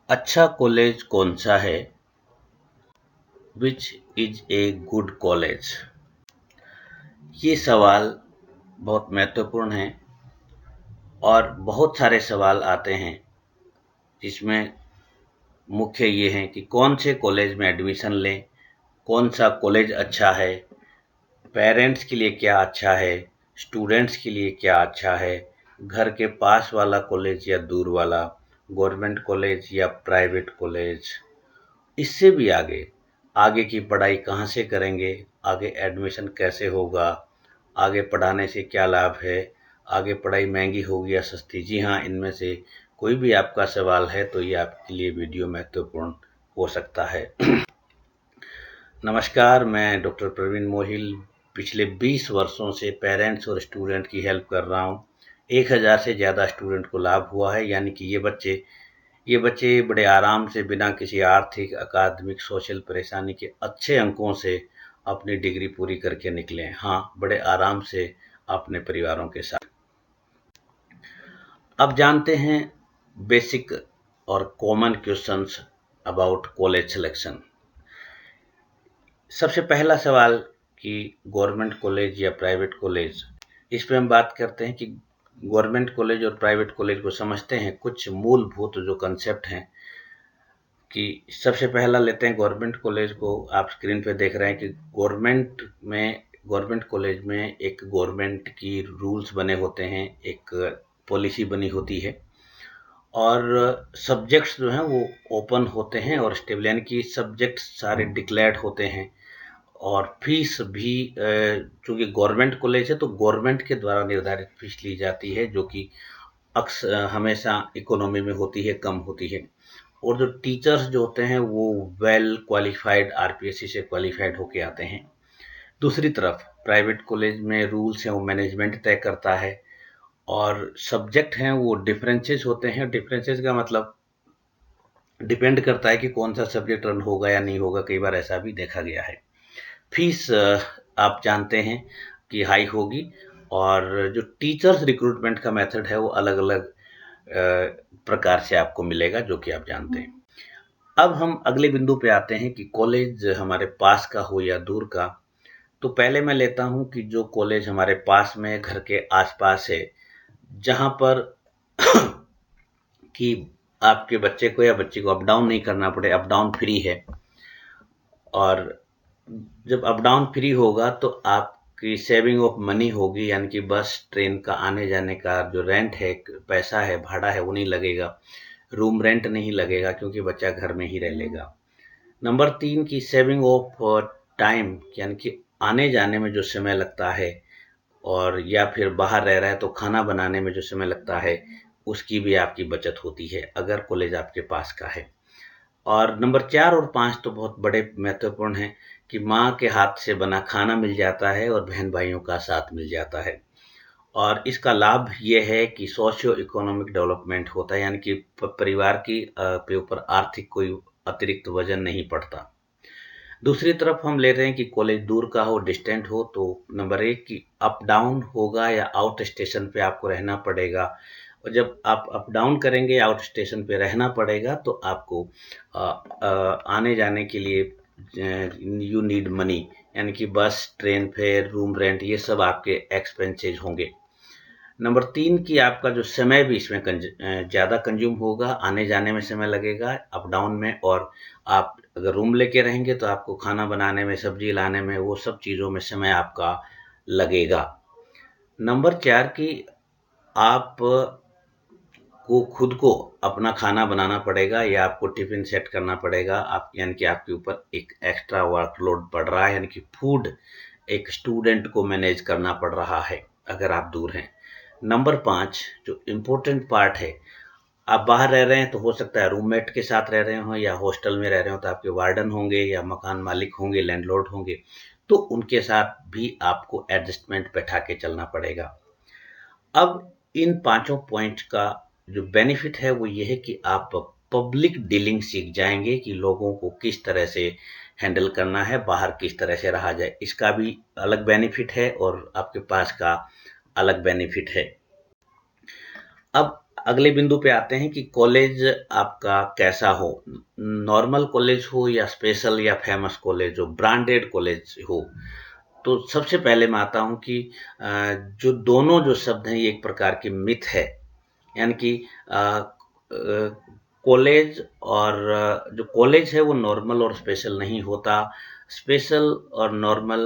अच्छा कॉलेज कौन सा है? Which is a good college? ये सवाल बहुत महत्वपूर्ण है और बहुत सारे सवाल आते हैं जिसमें मुख्य ये हैं कि कौन से कॉलेज में एडमिशन लें, कौन सा कॉलेज अच्छा है, पेरेंट्स के लिए क्या अच्छा है, स्टूडेंट्स के लिए क्या अच्छा है, घर के पास वाला कॉलेज या दूर वाला, गवर्नमेंट कॉलेज या प्राइवेट कॉलेज। इससे भी आगे, आगे की पढ़ाई कहाँ से करेंगे, आगे एडमिशन कैसे होगा, आगे पढ़ाने से क्या लाभ है, आगे पढ़ाई महंगी होगी या सस्ती। जी हाँ, इनमें से कोई भी आपका सवाल है तो ये आपके लिए वीडियो महत्वपूर्ण हो सकता है। नमस्कार, मैं डॉक्टर प्रवीण मोहिल पिछले 20 वर्षों से पेरेंट्स और स्टूडेंट की हेल्प कर रहा हूँ। 1000 से ज़्यादा स्टूडेंट को लाभ हुआ है, यानी कि ये बच्चे बड़े आराम से बिना किसी आर्थिक, अकादमिक, सोशल परेशानी के अच्छे अंकों से अपनी डिग्री पूरी करके निकले हैं। हाँ, बड़े आराम से अपने परिवारों के साथ। अब जानते हैं बेसिक और common questions about college selection. सबसे पहला सवाल कि गवर्नमेंट कॉलेज या प्राइवेट कॉलेज। इस पे हम बात करते हैं कि गवर्नमेंट कॉलेज और प्राइवेट कॉलेज को समझते हैं। कुछ मूलभूत जो कंसेप्ट हैं कि सबसे पहला लेते हैं गवर्नमेंट कॉलेज को। आप स्क्रीन पे देख रहे हैं कि गवर्नमेंट कॉलेज में एक गवर्नमेंट की रूल्स बने होते हैं, एक पॉलिसी बनी होती है और सब्जेक्ट्स जो हैं वो ओपन होते हैं और स्टेबल, यानी कि सब्जेक्ट्स सारे डिक्लेयर्ड होते हैं और फीस भी चूंकि गवर्नमेंट कॉलेज है तो गवर्नमेंट के द्वारा निर्धारित फीस ली जाती है, जो कि अक्सर हमेशा इकोनॉमी में होती है, कम होती है। और जो टीचर्स जो होते हैं वो वेल क्वालिफाइड आरपीएससी से क्वालिफाइड होके आते हैं। दूसरी तरफ प्राइवेट कॉलेज में रूल्स हैं वो मैनेजमेंट तय करता है और सब्जेक्ट हैं वो डिफरेंसेस होते हैं। डिफरेंसेस का मतलब डिपेंड करता है कि कौन सा सब्जेक्ट रन होगा या नहीं होगा, कई बार ऐसा भी देखा गया है। फीस आप जानते हैं कि हाई होगी और जो टीचर्स रिक्रूटमेंट का मेथड है वो अलग अलग प्रकार से आपको मिलेगा, जो कि आप जानते हैं। अब हम अगले बिंदु पे आते हैं कि कॉलेज हमारे पास का हो या दूर का। तो पहले मैं लेता हूं कि जो कॉलेज हमारे पास में घर के आसपास है, जहां पर कि आपके बच्चे को या बच्ची को अप डाउन नहीं करना पड़े, अप डाउन फ्री है। और जब अप डाउन फ्री होगा तो आपकी सेविंग ऑफ मनी होगी, यानी कि बस ट्रेन का आने जाने का जो रेंट है, पैसा है, भाड़ा है, वो नहीं लगेगा। रूम रेंट नहीं लगेगा क्योंकि बच्चा घर में ही रह लेगा। नंबर 3 की सेविंग ऑफ टाइम, यानी कि आने जाने में जो समय लगता है और या फिर बाहर रह रहा है तो खाना बनाने में जो समय लगता है, उसकी भी आपकी बचत होती है अगर कॉलेज आपके पास का है। और नंबर 4 और 5 तो बहुत बड़े महत्वपूर्ण हैं कि माँ के हाथ से बना खाना मिल जाता है और बहन भाइयों का साथ मिल जाता है। और इसका लाभ ये है कि सोशियो इकोनॉमिक डेवलपमेंट होता है, यानी कि परिवार की के ऊपर आर्थिक कोई अतिरिक्त वजन नहीं पड़ता। दूसरी तरफ हम ले रहे हैं कि कॉलेज दूर का हो, डिस्टेंट हो, तो नंबर 1 की अप डाउन होगा या आउट स्टेशन पे आपको रहना पड़ेगा। और जब आप अप डाउन करेंगे, आउट स्टेशन पे रहना पड़ेगा, तो आपको आने जाने के लिए यू नीड मनी, यानी कि बस, ट्रेन फेयर, रूम रेंट, ये सब आपके एक्सपेंसेस होंगे। नंबर 3 की आपका जो समय भी इसमें ज़्यादा कंज्यूम होगा, आने जाने में समय लगेगा अप डाउन में। और आप अगर रूम लेके रहेंगे तो आपको खाना बनाने में, सब्जी लाने में, वो सब चीज़ों में समय आपका लगेगा। नंबर 4 की आप को खुद को अपना खाना बनाना पड़ेगा या आपको टिफिन सेट करना पड़ेगा। आप, यानी कि आपके ऊपर एक एक्स्ट्रा वर्कलोड पड़ रहा है, यानी कि फूड एक स्टूडेंट को मैनेज करना पड़ रहा है अगर आप दूर हैं। नंबर 5 जो इम्पोर्टेंट पार्ट है, आप बाहर रह रहे हैं तो हो सकता है रूममेट के साथ रह रहे हो या हॉस्टल में रह रहे हो तो आपके वार्डन होंगे या मकान मालिक होंगे, लैंडलॉर्ड होंगे, तो उनके साथ भी आपको एडजस्टमेंट बैठा के चलना पड़ेगा। अब इन पांचों पॉइंट का जो बेनिफिट है वो ये है कि आप पब्लिक डीलिंग सीख जाएंगे कि लोगों को किस तरह से हैंडल करना है, बाहर किस तरह से रहा जाए। इसका भी अलग बेनिफिट है और आपके पास का अलग बेनिफिट है। अब अगले बिंदु पे आते हैं कि कॉलेज आपका कैसा हो, नॉर्मल कॉलेज हो या स्पेशल या फेमस कॉलेज हो, ब्रांडेड कॉलेज हो। तो सबसे पहले मैं आता हूं कि जो दोनों जो शब्द हैं ये एक प्रकार की मिथ है, यानी कि कॉलेज और जो कॉलेज है वो नॉर्मल और स्पेशल नहीं होता। स्पेशल और नॉर्मल,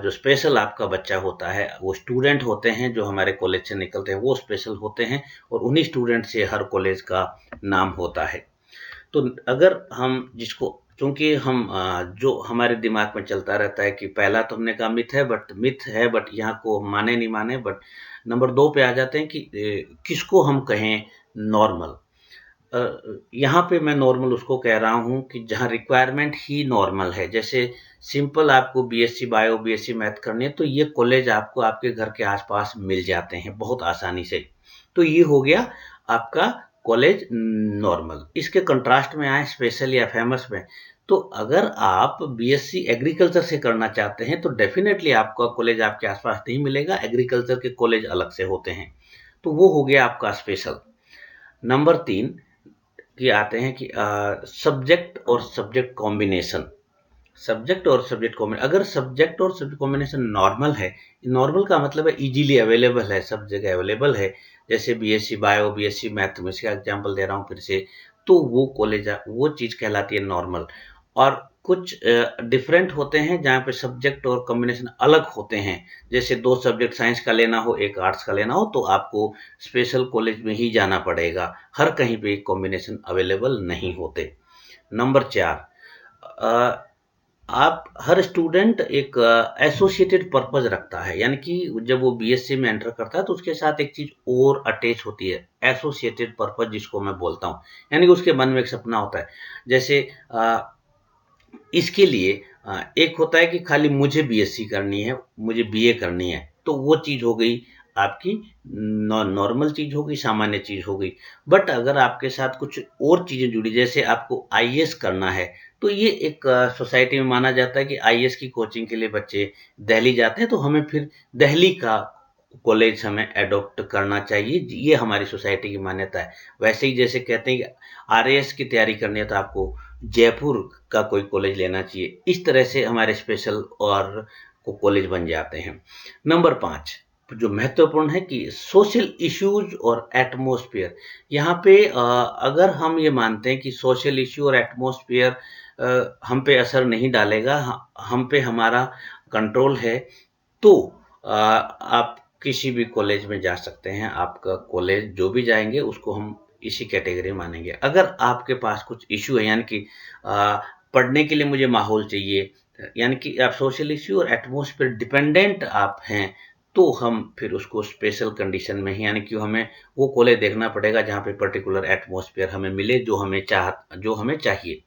जो स्पेशल आपका बच्चा होता है वो स्टूडेंट होते हैं जो हमारे कॉलेज से निकलते हैं, वो स्पेशल होते हैं और उन्हीं स्टूडेंट से हर कॉलेज का नाम होता है। तो अगर हम जिसको, क्योंकि हम जो हमारे दिमाग में चलता रहता है कि पहला तो हमने कहा मिथ है बट यहाँ को माने नहीं माने, बट नंबर 2 पे आ जाते हैं कि किसको हम कहें नॉर्मल। यहाँ पे मैं नॉर्मल उसको कह रहा हूँ कि जहाँ रिक्वायरमेंट ही नॉर्मल है। जैसे सिंपल आपको बीएससी बायो, बीएससी मैथ करनी है तो ये कॉलेज आपको आपके घर के आसपास मिल जाते हैं बहुत आसानी से। तो ये हो गया आपका कॉलेज नॉर्मल। इसके कंट्रास्ट में आए स्पेशल या फेमस में, तो अगर आप बीएससी एग्रीकल्चर से करना चाहते हैं तो डेफिनेटली आपका कॉलेज आपके आसपास नहीं मिलेगा, एग्रीकल्चर के कॉलेज अलग से होते हैं। तो वो हो गया आपका स्पेशल। नंबर 3 की आते हैं कि सब्जेक्ट और सब्जेक्ट कॉम्बिनेशन। अगर सब्जेक्ट और सब्जेक्ट कॉम्बिनेशन नॉर्मल है, नॉर्मल का मतलब है इजीली अवेलेबल है, सब जगह अवेलेबल है। जैसे बीएससी बायो, बीएससी मैथ में इसका एग्जांपल दे रहा हूँ फिर से, तो वो कॉलेज वो चीज कहलाती है नॉर्मल। और कुछ डिफरेंट होते हैं जहाँ पे सब्जेक्ट और कॉम्बिनेशन अलग होते हैं। जैसे 2 सब्जेक्ट साइंस का लेना हो, एक आर्ट्स का लेना हो, तो आपको स्पेशल कॉलेज में ही जाना पड़ेगा, हर कहीं पे कॉम्बिनेशन अवेलेबल नहीं होते। नंबर 4, आप हर स्टूडेंट एक एसोसिएटेड पर्पज रखता है, यानी कि जब वो बीएससी में एंटर करता है तो उसके साथ एक चीज और अटैच होती है, एसोसिएटेड पर्पज जिसको मैं बोलता हूँ। यानी कि उसके मन में एक सपना होता है। जैसे इसके लिए एक होता है कि खाली मुझे बीएससी करनी है, मुझे बीए करनी है, तो वो चीज हो गई आपकी नॉर्मल चीज हो गई, सामान्य चीज हो गई। बट अगर आपके साथ कुछ और चीजें जुड़ी, जैसे आपको आईएएस करना है, तो ये एक सोसाइटी में माना जाता है कि आईएएस की कोचिंग के लिए बच्चे दिल्ली जाते हैं, तो हमें फिर दिल्ली का कॉलेज हमें एडॉप्ट करना चाहिए, ये हमारी सोसाइटी की मान्यता है। वैसे ही जैसे कहते हैं कि आरएएस की तैयारी करनी है तो आपको जयपुर का कोई कॉलेज लेना चाहिए, इस तरह से हमारे स्पेशल और कॉलेज बन जाते हैं। नंबर 5 जो महत्वपूर्ण है कि सोशल इश्यूज और एटमॉस्फेयर। यहाँ पे अगर हम ये मानते हैं कि सोशल इश्यू और एटमॉस्फेयर हम पे असर नहीं डालेगा, हम पे हमारा कंट्रोल है, तो आप किसी भी कॉलेज में जा सकते हैं। आपका कॉलेज जो भी जाएंगे उसको हम इसी कैटेगरी में मानेंगे। अगर आपके पास कुछ इश्यू है, यानी कि पढ़ने के लिए मुझे माहौल चाहिए, यानी कि आप सोशल इश्यू और एटमॉस्फेयर डिपेंडेंट आप हैं, तो हम फिर उसको स्पेशल कंडीशन में ही, यानी कि हमें वो कॉलेज देखना पड़ेगा जहाँ पे पर्टिकुलर एटमॉस्फेयर हमें मिले जो हमें चाहिए।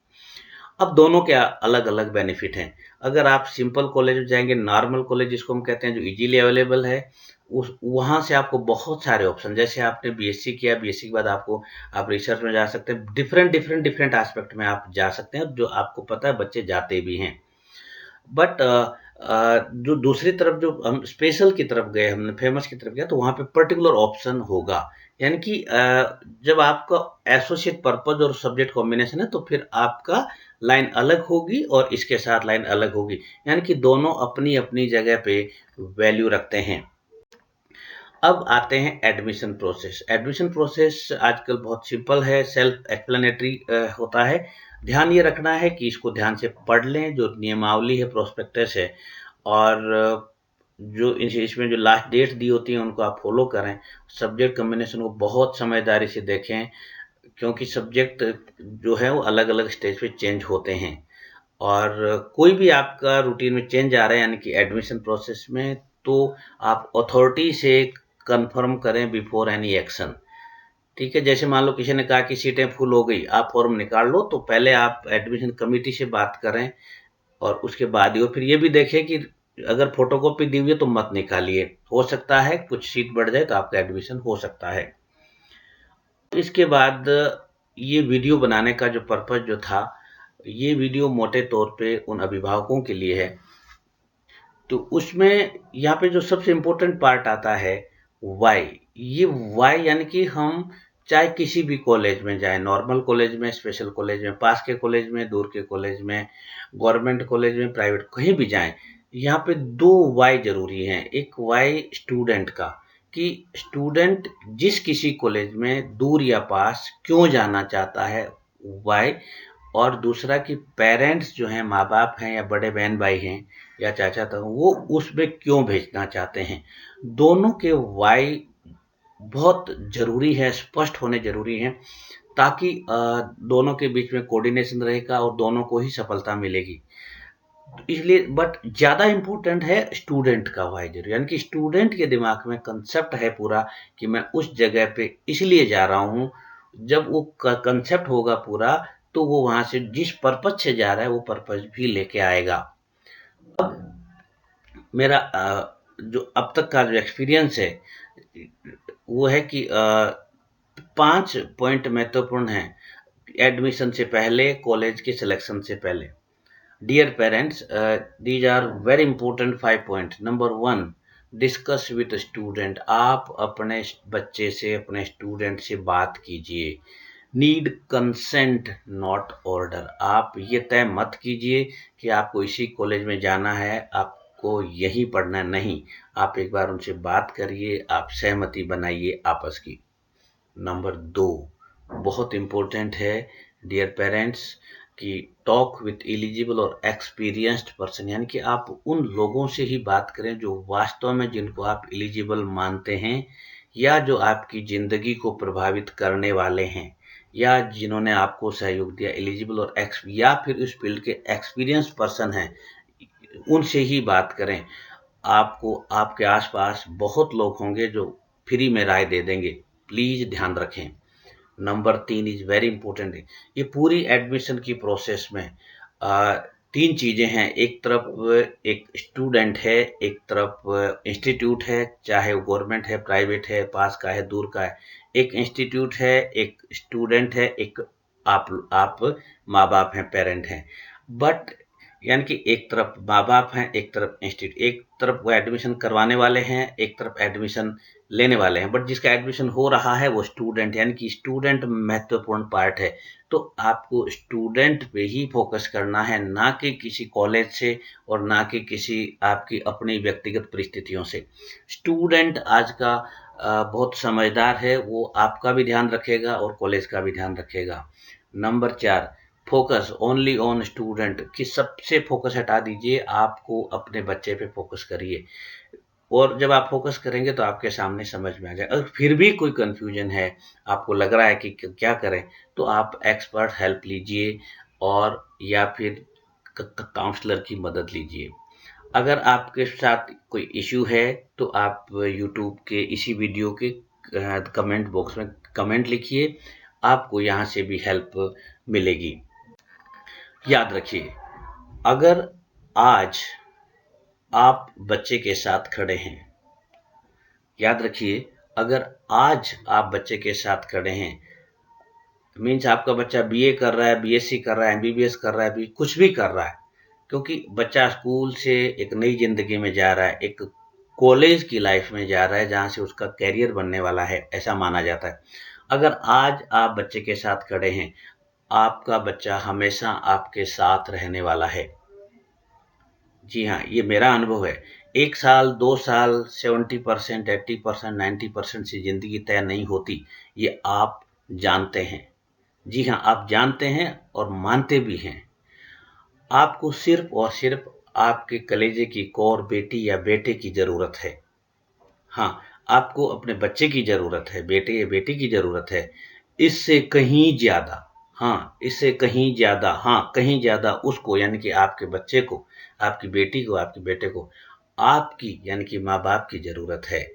अब दोनों के अलग अलग बेनिफिट हैं। अगर आप सिंपल कॉलेज में जाएंगे, नॉर्मल कॉलेज जिसको हम कहते हैं, जो इजीली अवेलेबल है, उस वहाँ से आपको बहुत सारे ऑप्शन, जैसे आपने बीएससी किया, बीएससी के बाद आप रिसर्च में जा सकते हैं, डिफरेंट एस्पेक्ट में आप जा सकते हैं, जो आपको पता है बच्चे जाते भी हैं। बट जो दूसरी तरफ, जो हम स्पेशल की तरफ गए, हमने फेमस की तरफ गया, तो वहाँ पे पर्टिकुलर ऑप्शन होगा। यानी कि जब आपका एसोसिएट पर्पज और सब्जेक्ट कॉम्बिनेशन है तो फिर आपका लाइन अलग होगी और इसके साथ लाइन अलग होगी, यानी कि दोनों अपनी अपनी जगह पे वैल्यू रखते हैं। अब आते हैं एडमिशन प्रोसेस। एडमिशन प्रोसेस आजकल बहुत सिंपल है, सेल्फ एक्सप्लेनेटरी होता है। ध्यान ये रखना है कि इसको ध्यान से पढ़ लें, जो नियमावली है, प्रोस्पेक्टस है, और जो इसमें जो लास्ट डेट दी होती है उनको आप फॉलो करें। सब्जेक्ट कम्बिनेशन को बहुत समझदारी से देखें, क्योंकि सब्जेक्ट जो है वो अलग अलग स्टेज पे चेंज होते हैं, और कोई भी आपका रूटीन में चेंज आ रहा है, यानी कि एडमिशन प्रोसेस में, तो आप अथॉरिटी से कंफर्म करें बिफोर एनी एक्शन। ठीक है, जैसे मान लो किसी ने कहा कि सीटें फुल हो गई, आप फॉर्म निकाल लो, तो पहले आप एडमिशन कमेटी से बात करें और उसके बाद ही, और फिर ये भी देखें कि अगर फोटोकॉपी दी हुई है तो मत निकालिए, हो सकता है कुछ सीट बढ़ जाए तो आपका एडमिशन हो सकता है। इसके बाद ये वीडियो बनाने का जो पर्पज जो था, ये वीडियो मोटे तौर पे उन अभिभावकों के लिए है। तो उसमें यहाँ पे जो सबसे इम्पोर्टेंट पार्ट आता है वाई। ये वाई यानी कि हम चाहे किसी भी कॉलेज में जाए, नॉर्मल कॉलेज में, स्पेशल कॉलेज में, पास के कॉलेज में, दूर के कॉलेज में, गवर्नमेंट कॉलेज में, प्राइवेट, कहीं भी जाएं, यहाँ पे दो वाई जरूरी हैं। एक वाई स्टूडेंट का, कि स्टूडेंट जिस किसी कॉलेज में दूर या पास क्यों जाना चाहता है, वाई। और दूसरा कि पेरेंट्स जो हैं, माँ बाप हैं या बड़े बहन भाई हैं या चाचा ताऊ, वो उसमें क्यों भेजना चाहते हैं। दोनों के वाई बहुत जरूरी है, स्पष्ट होने जरूरी है, ताकि दोनों के बीच में कोऑर्डिनेशन रहेगा और दोनों को ही सफलता मिलेगी। इसलिए बट ज्यादा इंपॉर्टेंट है स्टूडेंट का वाई जरूर, यानी कि स्टूडेंट के दिमाग में कंसेप्ट है पूरा कि मैं उस जगह पे इसलिए जा रहा हूँ। जब वो कंसेप्ट होगा पूरा, तो वो वहां से जिस पर्पज से जा रहा है वो पर्पज भी लेके आएगा। अब मेरा जो अब तक का जो एक्सपीरियंस है वो है कि 5 पॉइंट महत्वपूर्ण हैं एडमिशन से पहले, कॉलेज के सिलेक्शन से पहले। Dear parents, these are very important 5 points. Number 1, discuss with student. आप अपने बच्चे से, अपने स्टूडेंट से बात कीजिए। Need consent not order. आप ये तय मत कीजिए कि आपको इसी कॉलेज में जाना है, आपको यही पढ़ना नहीं। आप एक बार उनसे बात करिए, आप सहमति बनाइए आपस की। नंबर 2, बहुत इंपॉर्टेंट है डियर पेरेंट्स, कि टॉक विथ एलिजिबल और एक्सपीरियंस्ड पर्सन, यानी कि आप उन लोगों से ही बात करें जो वास्तव में, जिनको आप एलिजिबल मानते हैं, या जो आपकी जिंदगी को प्रभावित करने वाले हैं, या जिन्होंने आपको सहयोग दिया। एलिजिबल और या फिर उस फील्ड के एक्सपीरियंस पर्सन हैं, उनसे ही बात करें। आपको आपके आसपास बहुत लोग होंगे जो फ्री में राय दे देंगे, प्लीज ध्यान रखें। Number 3 is very important. ये पूरी एडमिशन की प्रोसेस में 3 चीजें हैं। एक तरफ एक स्टूडेंट है, एक तरफ इंस्टीट्यूट है, चाहे वो गवर्नमेंट है, प्राइवेट है, पास का है, दूर का है। एक इंस्टीट्यूट है, एक स्टूडेंट है, एक आप माँ बाप हैं, पेरेंट हैं। बट यानी कि एक तरफ माँ बाप हैं, एक तरफ इंस्टीट्यूट, एक तरफ वो एडमिशन करवाने वाले हैं, एक तरफ एडमिशन लेने वाले हैं। बट जिसका एडमिशन हो रहा है वो स्टूडेंट, यानी कि स्टूडेंट महत्वपूर्ण पार्ट है। तो आपको स्टूडेंट पे ही फोकस करना है, ना कि किसी कॉलेज से और ना कि किसी आपकी अपनी व्यक्तिगत परिस्थितियों से। स्टूडेंट आज का बहुत समझदार है, वो आपका भी ध्यान रखेगा और कॉलेज का भी ध्यान रखेगा। Number 4, focus only on student, कि सबसे फोकस हटा दीजिए, आपको अपने बच्चे पे फोकस करिए। और जब आप फोकस करेंगे तो आपके सामने समझ में आ जाए। अगर फिर भी कोई कंफ्यूजन है, आपको लग रहा है कि क्या करें, तो आप एक्सपर्ट हेल्प लीजिए और या फिर काउंसलर की मदद लीजिए। अगर आपके साथ कोई इश्यू है तो आप यूट्यूब के इसी वीडियो के कमेंट बॉक्स में कमेंट लिखिए, आपको यहाँ से भी हेल्प मिलेगी। याद रखिए, अगर आज आप बच्चे के साथ खड़े हैं, याद रखिए, अगर आज आप बच्चे के साथ खड़े हैं, मीन्स आपका बच्चा बीए कर रहा है, बीएससी कर रहा है, एमबीबीएस कर रहा है, कुछ भी कर रहा है, क्योंकि बच्चा स्कूल से एक नई जिंदगी में जा रहा है, एक कॉलेज की लाइफ में जा रहा है, जहां से उसका कैरियर बनने वाला है, ऐसा माना जाता है। अगर आज आप बच्चे के साथ खड़े हैं, आपका बच्चा हमेशा आपके साथ रहने वाला है। जी हाँ, ये मेरा अनुभव है। 1 साल, 2 साल, 70%, 80%, 90% से जिंदगी तय नहीं होती, ये आप जानते हैं। जी हाँ, आप जानते हैं और मानते भी हैं। आपको सिर्फ और सिर्फ आपके कलेजे की कोर बेटी या बेटे की जरूरत है। हाँ, आपको अपने बच्चे की जरूरत है, बेटे या बेटी की जरूरत है। इससे कहीं ज्यादा, हाँ, इससे कहीं ज्यादा, हाँ, कहीं ज्यादा उसको, यानी कि आपके बच्चे को, आपकी बेटी को, आपके बेटे को, आपकी यानी कि माँ बाप की जरूरत है।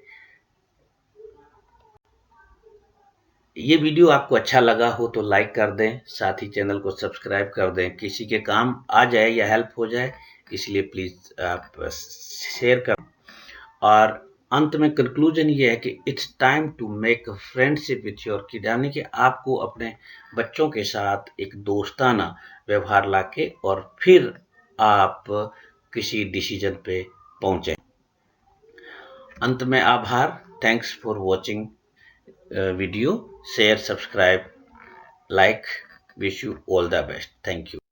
ये वीडियो आपको अच्छा लगा हो तो लाइक कर दें, साथ ही चैनल को सब्सक्राइब कर दें। किसी के काम आ जाए या हेल्प हो जाए, इसलिए प्लीज आप शेयर कर। और अंत में कंक्लूजन ये है कि it's time to make friendship with your kid, यानी कि आपको अपने बच्चों के साथ एक दोस्ताना व्यवहार लाके और फिर आप किसी डिसीजन पे पहुंचे। अंत में आभार, thanks for watching. video, share, subscribe, like. Wish you all the best. Thank you.